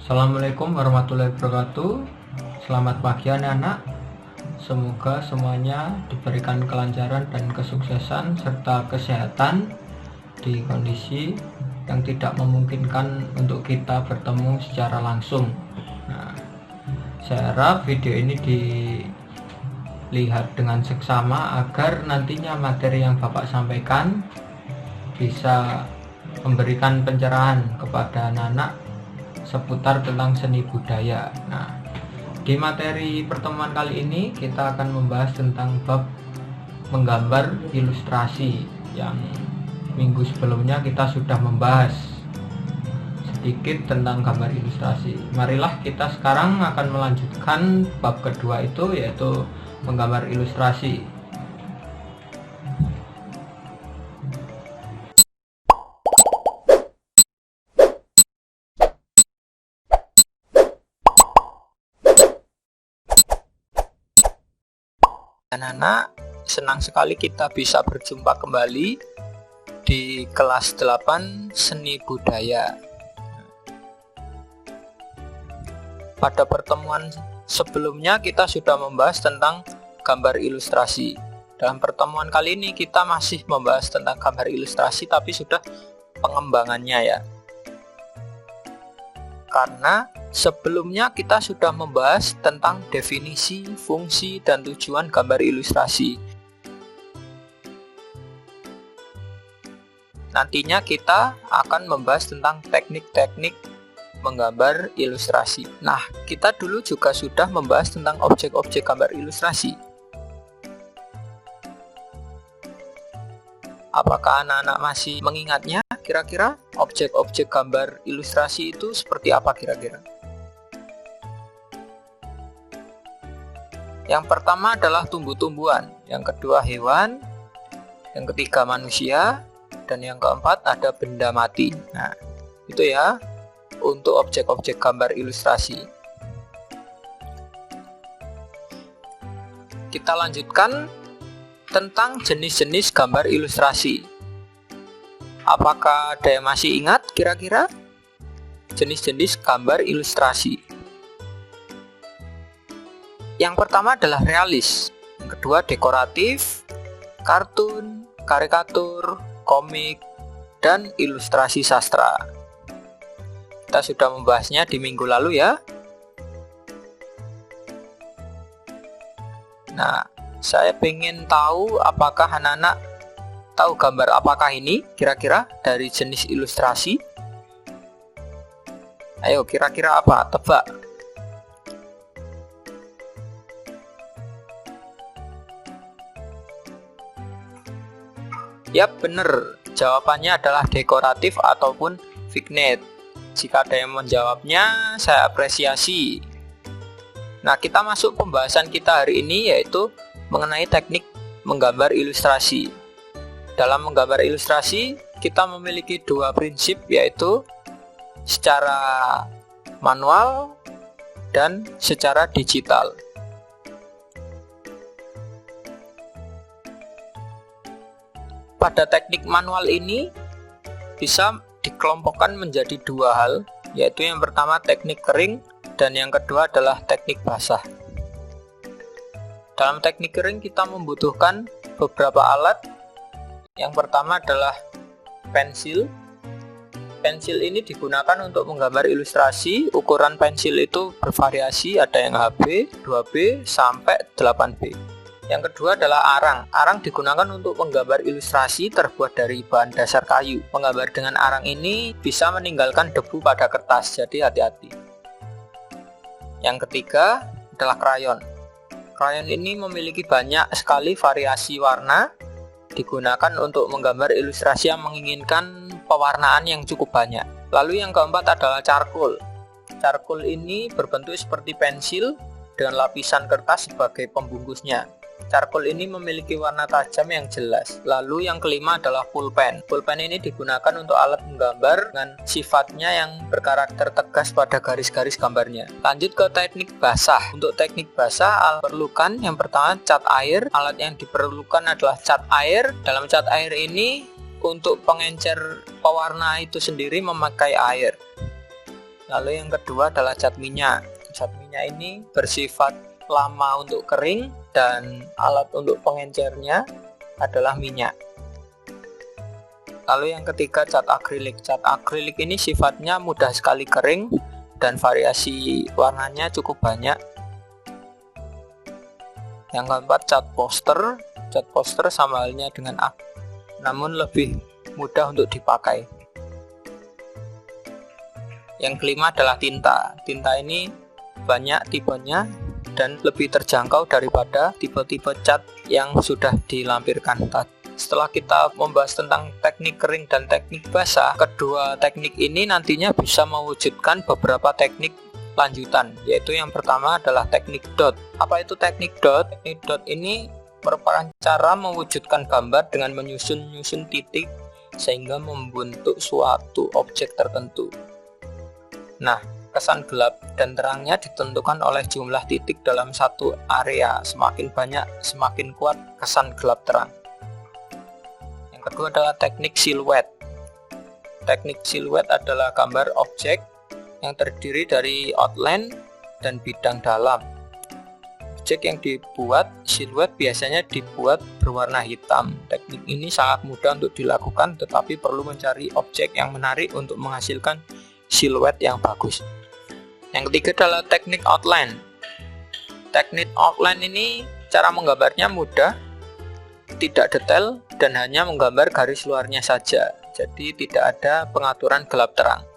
Assalamualaikum warahmatullahi wabarakatuh. Selamat pagi anak-anak. Semoga semuanya diberikan kelancaran dan kesuksesan serta kesehatan di kondisi yang tidak memungkinkan untuk kita bertemu secara langsung. Nah, saya harap video ini dilihat dengan seksama agar nantinya materi yang Bapak sampaikan bisa memberikan pencerahan kepada anak-anak seputar tentang seni budaya. Nah, di materi pertemuan kali ini kita akan membahas tentang bab menggambar ilustrasi yang minggu sebelumnya kita sudah membahas sedikit tentang gambar ilustrasi. Marilah kita sekarang akan melanjutkan bab kedua itu, yaitu menggambar ilustrasi. Anak-anak, senang sekali kita bisa berjumpa kembali di kelas 8 seni budaya. Pada pertemuan sebelumnya kita sudah membahas tentang gambar ilustrasi. Dalam pertemuan kali ini kita masih membahas tentang gambar ilustrasi, tapi sudah pengembangannya ya. Karena sebelumnya kita sudah membahas tentang definisi, fungsi, dan tujuan gambar ilustrasi. Nantinya kita akan membahas tentang teknik-teknik menggambar ilustrasi. Nah, kita dulu juga sudah membahas tentang objek-objek gambar ilustrasi. Apakah anak-anak masih mengingatnya? Kira-kira objek-objek gambar ilustrasi itu seperti apa kira-kira? Yang pertama adalah tumbuh-tumbuhan, yang kedua hewan, yang ketiga manusia, dan yang keempat ada benda mati. Nah, itu ya untuk objek-objek gambar ilustrasi. Kita lanjutkan tentang jenis-jenis gambar ilustrasi. Apakah ada yang masih ingat kira-kira jenis-jenis gambar ilustrasi? Yang pertama adalah realis, yang kedua dekoratif, kartun, karikatur, komik, dan ilustrasi sastra. Kita sudah membahasnya di minggu lalu ya. Nah, saya ingin tahu apakah anak-anak tahu gambar apakah ini kira-kira dari jenis ilustrasi? Ayo, kira-kira apa? Tebak. Yap, bener. Jawabannya adalah dekoratif ataupun vignette. Jika ada yang menjawabnya, saya apresiasi. Nah, kita masuk pembahasan kita hari ini, yaitu mengenai teknik menggambar ilustrasi. Dalam menggambar ilustrasi, kita memiliki dua prinsip, yaitu secara manual dan secara digital. Pada teknik manual ini bisa dikelompokkan menjadi dua hal, yaitu yang pertama teknik kering dan yang kedua adalah teknik basah. Dalam teknik kering kita membutuhkan beberapa alat. Yang pertama adalah pensil. Pensil ini digunakan untuk menggambar ilustrasi. Ukuran pensil itu bervariasi, ada yang HB, 2B, sampai 8B. Yang kedua adalah arang. Arang digunakan untuk menggambar ilustrasi terbuat dari bahan dasar kayu. Menggambar dengan arang ini bisa meninggalkan debu pada kertas, jadi hati-hati. Yang ketiga adalah krayon. Krayon ini memiliki banyak sekali variasi warna, digunakan untuk menggambar ilustrasi yang menginginkan pewarnaan yang cukup banyak. Lalu yang keempat adalah charcoal. Charcoal ini berbentuk seperti pensil dengan lapisan kertas sebagai pembungkusnya. Charcoal ini memiliki warna tajam yang jelas. Lalu yang kelima adalah pulpen. Pulpen ini digunakan untuk alat menggambar dengan sifatnya yang berkarakter tegas pada garis-garis gambarnya. Lanjut ke teknik basah. Untuk teknik basah perlukan yang pertama cat air. Alat yang diperlukan adalah cat air. Dalam cat air ini untuk pengencer pewarna itu sendiri memakai air. Lalu yang kedua adalah cat minyak. Cat minyak ini bersifat lama untuk kering dan alat untuk pengencernya adalah minyak. Lalu yang ketiga cat akrilik. Cat akrilik ini sifatnya mudah sekali kering dan variasi warnanya cukup banyak. Yang keempat cat poster. Cat poster sama halnya dengan namun lebih mudah untuk dipakai. Yang kelima adalah tinta. Tinta ini banyak tipenya dan lebih terjangkau daripada tipe-tipe cat yang sudah dilampirkan tadi. Setelah kita membahas tentang teknik kering dan teknik basah, kedua teknik ini nantinya bisa mewujudkan beberapa teknik lanjutan, yaitu yang pertama adalah teknik dot. Apa itu teknik dot? Teknik dot ini merupakan cara mewujudkan gambar dengan menyusun titik sehingga membentuk suatu objek tertentu. Nah, kesan gelap dan terangnya ditentukan oleh jumlah titik dalam satu area. Semakin banyak, semakin kuat kesan gelap terang. Yang kedua adalah teknik siluet. Teknik siluet adalah gambar objek yang terdiri dari outline dan bidang dalam. Objek yang dibuat siluet biasanya dibuat berwarna hitam. Teknik ini sangat mudah untuk dilakukan, tetapi perlu mencari objek yang menarik untuk menghasilkan siluet yang bagus. Yang ketiga adalah teknik outline. Teknik outline ini cara menggambarnya mudah, tidak detail, dan hanya menggambar garis luarnya saja. Jadi tidak ada pengaturan gelap terang.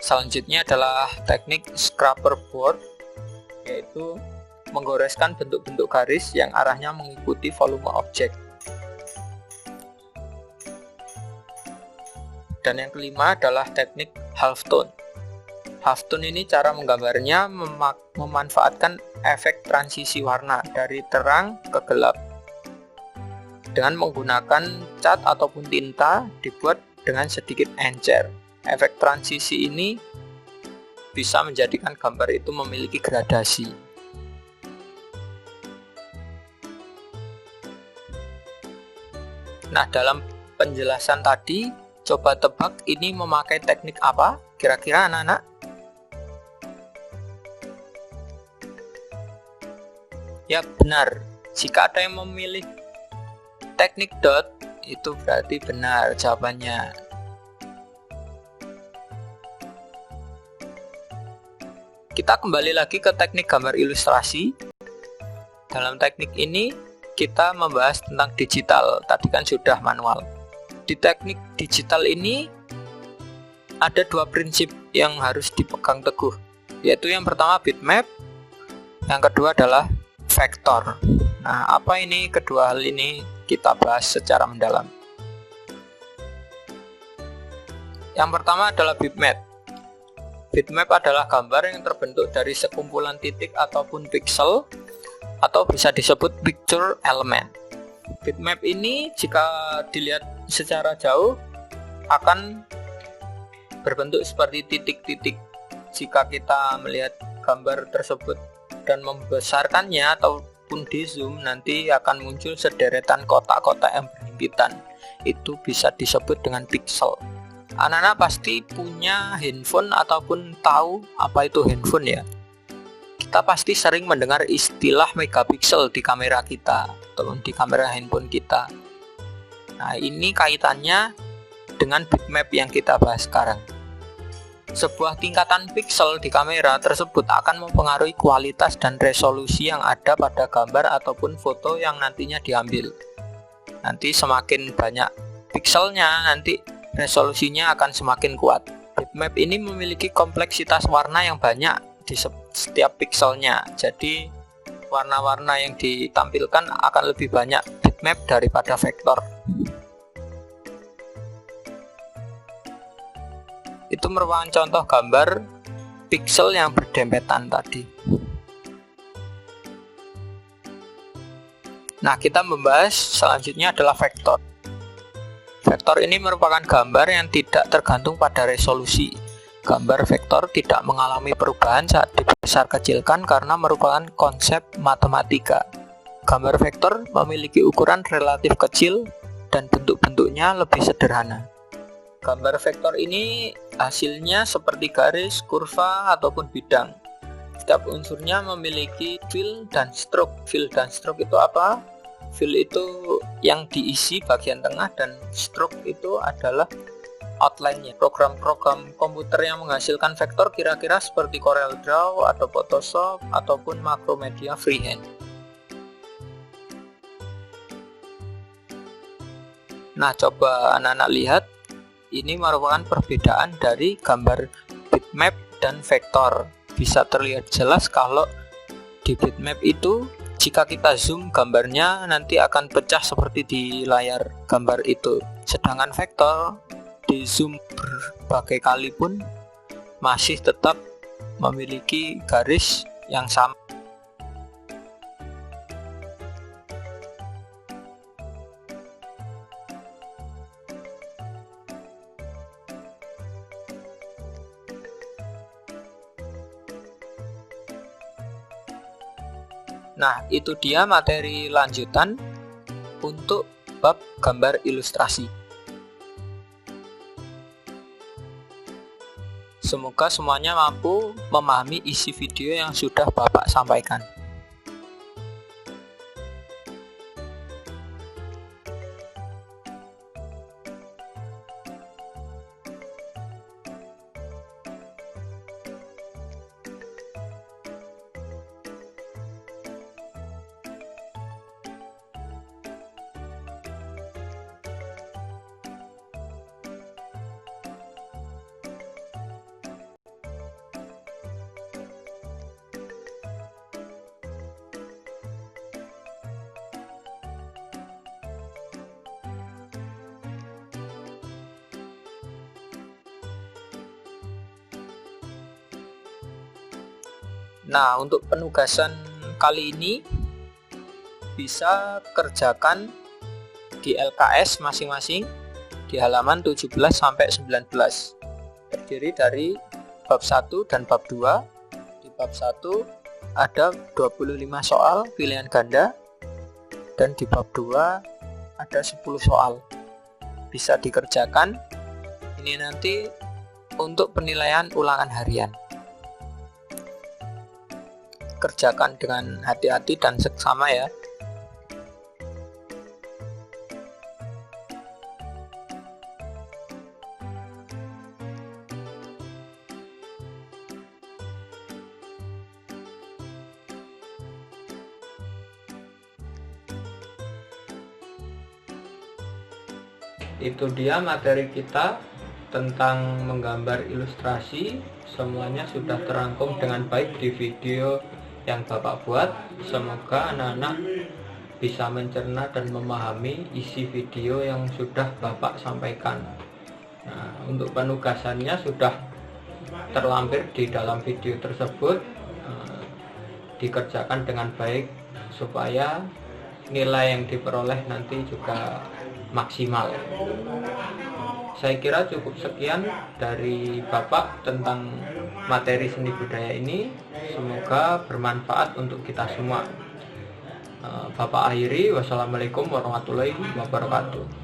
Selanjutnya adalah teknik scraper board, yaitu menggoreskan bentuk-bentuk garis yang arahnya mengikuti volume objek. Dan yang kelima adalah teknik halftone. Halftone ini cara menggambarnya memanfaatkan efek transisi warna dari terang ke gelap. Dengan menggunakan cat ataupun tinta dibuat dengan sedikit encer. Efek transisi ini bisa menjadikan gambar itu memiliki gradasi. Nah, dalam penjelasan tadi, coba tebak ini memakai teknik apa? Kira-kira anak-anak? Ya benar, jika ada yang memilih teknik dot, itu berarti benar jawabannya. Kita kembali lagi ke teknik gambar ilustrasi. Dalam teknik ini kita membahas tentang digital, tadi kan sudah manual. Di teknik digital ini ada dua prinsip yang harus dipegang teguh, yaitu yang pertama bitmap, yang kedua adalah vektor. Nah, apa ini kedua hal ini kita bahas secara mendalam. Yang pertama adalah bitmap. Bitmap adalah gambar yang terbentuk dari sekumpulan titik ataupun pixel, atau bisa disebut picture element. Bitmap ini jika dilihat secara jauh akan berbentuk seperti titik-titik. Jika kita melihat gambar tersebut dan membesarkannya ataupun di zoom, nanti akan muncul sederetan kotak-kotak yang berhimpitan. Itu bisa disebut dengan pixel. Anak-anak pasti punya handphone ataupun tahu apa itu handphone ya. Kita pasti sering mendengar istilah megapiksel di kamera kita atau di kamera handphone kita. Nah, ini kaitannya dengan bitmap yang kita bahas sekarang. Sebuah tingkatan piksel di kamera tersebut akan mempengaruhi kualitas dan resolusi yang ada pada gambar ataupun foto yang nantinya diambil. Nanti semakin banyak pikselnya, nanti resolusinya akan semakin kuat. Bitmap ini memiliki kompleksitas warna yang banyak di setiap pikselnya. Jadi warna-warna yang ditampilkan akan lebih banyak bitmap daripada vektor. Itu merupakan contoh gambar piksel yang berdempetan tadi. Nah, kita membahas selanjutnya adalah vektor. Vektor ini merupakan gambar yang tidak tergantung pada resolusi. Gambar vektor tidak mengalami perubahan saat dibesar kecilkan karena merupakan konsep matematika. Gambar vektor memiliki ukuran relatif kecil dan bentuk-bentuknya lebih sederhana. Gambar vektor ini hasilnya seperti garis, kurva, ataupun bidang. Setiap unsurnya memiliki fill dan stroke. Fill dan stroke itu apa? Fill itu yang diisi bagian tengah dan stroke itu adalah outline-nya. Program-program komputer yang menghasilkan vektor kira-kira seperti CorelDRAW atau Photoshop ataupun Macromedia Freehand. Nah, coba anak-anak lihat. Ini merupakan perbedaan dari gambar bitmap dan vektor. Bisa terlihat jelas kalau di bitmap itu jika kita zoom gambarnya nanti akan pecah seperti di layar gambar itu. Sedangkan vektor di zoom berbagai kali pun masih tetap memiliki garis yang sama. Nah, itu dia materi lanjutan untuk bab gambar ilustrasi. Semoga semuanya mampu memahami isi video yang sudah Bapak sampaikan. Nah, untuk penugasan kali ini bisa kerjakan di LKS masing-masing di halaman 17 sampai 19. Terdiri dari bab 1 dan bab 2. Di bab 1 ada 25 soal pilihan ganda dan di bab 2 ada 10 soal. Bisa dikerjakan. Ini nanti untuk penilaian ulangan harian. Kerjakan dengan hati-hati dan seksama ya. Itu dia materi kita tentang menggambar ilustrasi. Semuanya sudah terangkum dengan baik di video yang Bapak buat. Semoga anak-anak bisa mencerna dan memahami isi video yang sudah Bapak sampaikan. Nah, untuk penugasannya sudah terlampir di dalam video tersebut. Dikerjakan dengan baik supaya nilai yang diperoleh nanti juga maksimal. Saya kira cukup sekian dari Bapak tentang materi seni budaya ini. Semoga bermanfaat untuk kita semua. Bapak akhiri, wassalamualaikum warahmatullahi wabarakatuh.